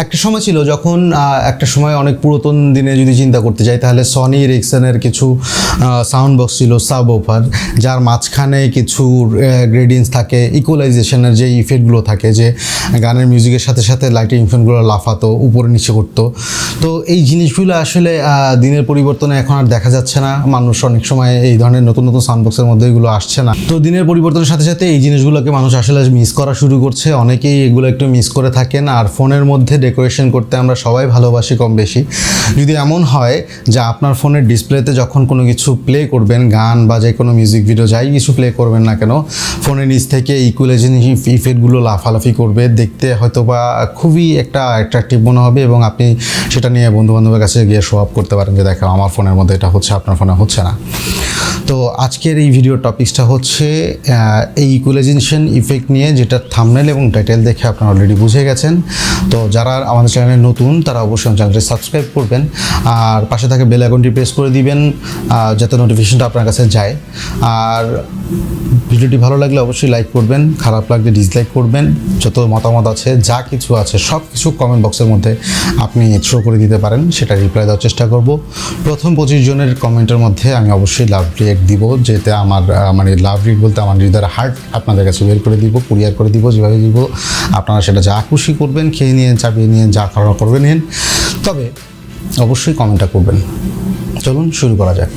একটা সময় ছিল যখন একটা সময় অনেক পুরাতন দিনে যদি চিন্তা করতে যাই তাহলে সনি এরিকসনের কিছু সাউন্ড বক্স ছিল সাব ওফার, যার মাঝখানে কিছু গ্রেডিয়েন্টস থাকে, ইকুয়ালাইজেশনের যে ইফেক্টগুলো থাকে, যে গানের মিউজিকের সাথে সাথে লাইটের ইফেক্টগুলো লাফাতো, উপরে নিচে করতো। তো এই জিনিসগুলো আসলে দিনের পরিবর্তনে এখন আর দেখা যাচ্ছে না। মানুষ অনেক সময় এই ধরনের নতুন নতুন সাউন্ড বক্সের মধ্যে এগুলো আসছে না। তো দিনের পরিবর্তনের সাথে সাথে এই জিনিসগুলোকে মানুষ আসলে মিস করা শুরু করছে। অনেকেই এগুলো একটু মিস করে থাকেন। আর ফোনের মধ্যে ডেকোরেশন করতে আমরা সবাই ভালোবাসি কম বেশি। যদি এমন হয় যে আপনার ফোনের ডিসপ্লেতে যখন কোনো কিছু প্লে করবেন, গান বা যে কোনো মিউজিক ভিডিও যাই কিছু প্লে করবেন না কেন, ফোনের নিচ থেকে ইকুয়ালাইজেশন ইফেক্টগুলো লাফালাফি করবে, দেখতে হয়তো বা খুবই একটা অ্যাট্রাকটিভ মনে হবে এবং আপনি সেটা নিয়ে বন্ধুবান্ধবের কাছে গিয়ে শো আপ করতে পারেন যে দেখো আমার ফোনের মধ্যে এটা হচ্ছে, আপনার ফোনে হচ্ছে না। তো আজকের এই ভিডিও টপিকসটা হচ্ছে এই ইকুয়ালাইজেশন ইফেক্ট নিয়ে, যেটা থাম্বনেল এবং টাইটেল দেখে আপনারা অলরেডি বুঝে গেছেন। তো যারা আমাদের চ্যানেলে নতুন তারা অবশ্যই চ্যানেলটি সাবস্ক্রাইব করবেন আর পাশে থাকা বেল আইকনটি প্রেস করে দিবেন যাতে নোটিফিকেশনটা আপনার কাছে যায়। আর ভিডিওটি ভালো লাগলে অবশ্যই লাইক করবেন, খারাপ লাগলে ডিসলাইক করবেন। যত মতামত আছে, যা কিছু আছে সব কিছু কমেন্ট বক্সের মধ্যে আপনি থ্রো করে দিতে পারেন, সেটা রিপ্লাই দেওয়ার চেষ্টা করব। প্রথম 25 জনের কমেন্টের মধ্যে আমি অবশ্যই লাভ রিয়েক্ট দিব, যেতে আমার মানে লাভ রিয়েক্ট বলতে আমার হৃদয়ের হার্ট আপনাদের কাছে বের করে দিব, কুরিয়ার করে দিব, যেভাবে দিব আপনারা সেটা যা খুশি করবেন, খেয়ে নিয়ে চাপিয়ে নিয়ে যা খাওয়া করবেন নিন, তবে অবশ্যই কমেন্টটা করবেন। চলুন শুরু করা যাক।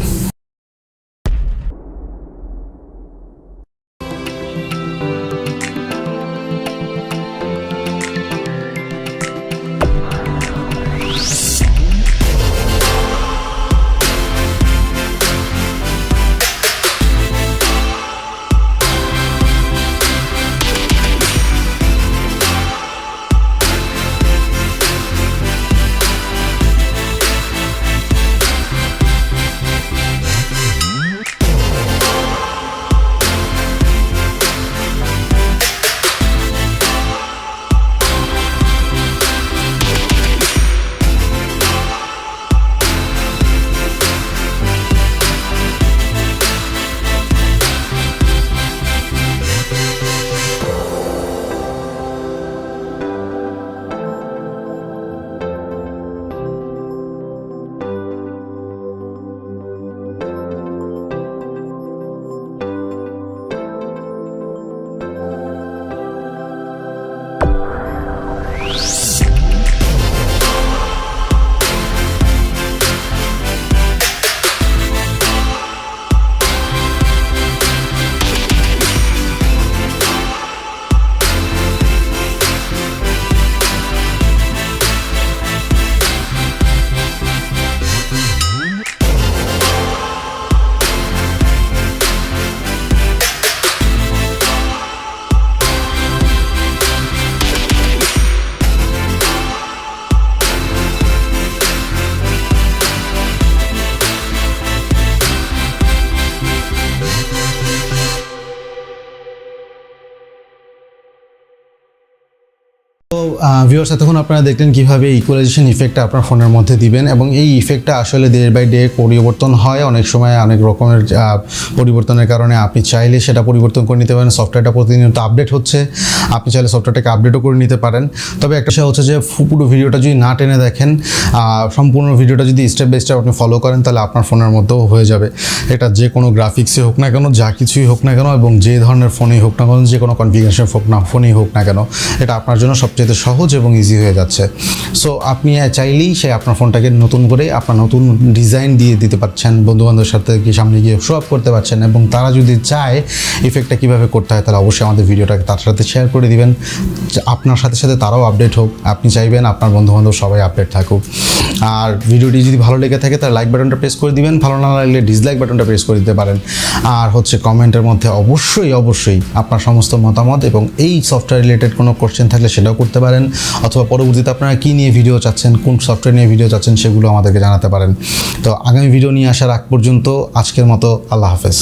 তো ভিউয়ার্স, এতক্ষণ আপনারা দেখলেন কীভাবে ইকুয়ালাইজেশন ইফেক্টটা আপনার ফোনের মধ্যে দিবেন, এবং এই ইফেক্টটা আসলে ডে বাই ডে পরিবর্তন হয়। অনেক সময় অনেক রকমের পরিবর্তনের কারণে আপনি চাইলে সেটা পরিবর্তন করে নিতে পারেন। সফটওয়্যারটা প্রতিনিয়ত আপডেট হচ্ছে, আপনি চাইলে সফটওয়্যারটাকে আপডেটও করে নিতে পারেন। তবে একটা বিষয় হচ্ছে যে পুরো ভিডিওটা যদি না টেনে দেখেন, সম্পূর্ণ ভিডিওটা যদি স্টেপ বাই স্টেপ আপনি ফলো করেন, তাহলে আপনার ফোনের মধ্যেও হয়ে যাবে। এটা যে কোনো গ্রাফিক্সে হোক না কেন, যা কিছুই হোক না কেন, এবং যে ধরনের ফোনেই হোক না কেন, যে কোনো কনফিগারেশন ফোনেই হোক না কেন, এটা আপনার জন্য সবচেয়ে সহজ এবং ইজি হয়ে যাচ্ছে। সো আপনি চাইলেই আপনার ফোনটাকে নতুন করে আপনার নতুন ডিজাইন দিয়ে দিতে পারছেন, বন্ধুবান্ধবের সাথে গিয়ে সামনে গিয়ে শো আপ করতে পারছেন, এবং তারা যদি চায় ইফেক্টটা কীভাবে করতে হয়, তাহলে অবশ্যই আমাদের ভিডিওটাকে তার সাথে শেয়ার করে দিবেন। আপনার সাথে সাথে তারাও আপডেট হোক, আপনি চাইবেন আপনার বন্ধুবান্ধব সবাই আপডেট থাকুক। আর ভিডিওটি যদি ভালো লেগে থাকে তাহলে লাইক বাটনটা প্রেস করে দিবেন, ভালো না লাগলে ডিসলাইক বাটনটা প্রেস করে দিতে পারেন। আর কমেন্টের মধ্যে অবশ্যই আপনার সমস্ত মতামত এবং এই সফটওয়্যার রিলেটেড কোনো কোশ্চেন থাকলে সেটাও করতে পারেন, অথবা পরবর্তীতে আপনারা কী নিয়ে ভিডিও চাচ্ছেন, কোন সফটওয়্যার নিয়ে ভিডিও চাচ্ছেন, সেগুলো আমাদেরকে জানাতে পারেন। তো আগামী ভিডিও নিয়ে আসার আগ পর্যন্ত আজকের মতো আল্লাহ হাফেজ।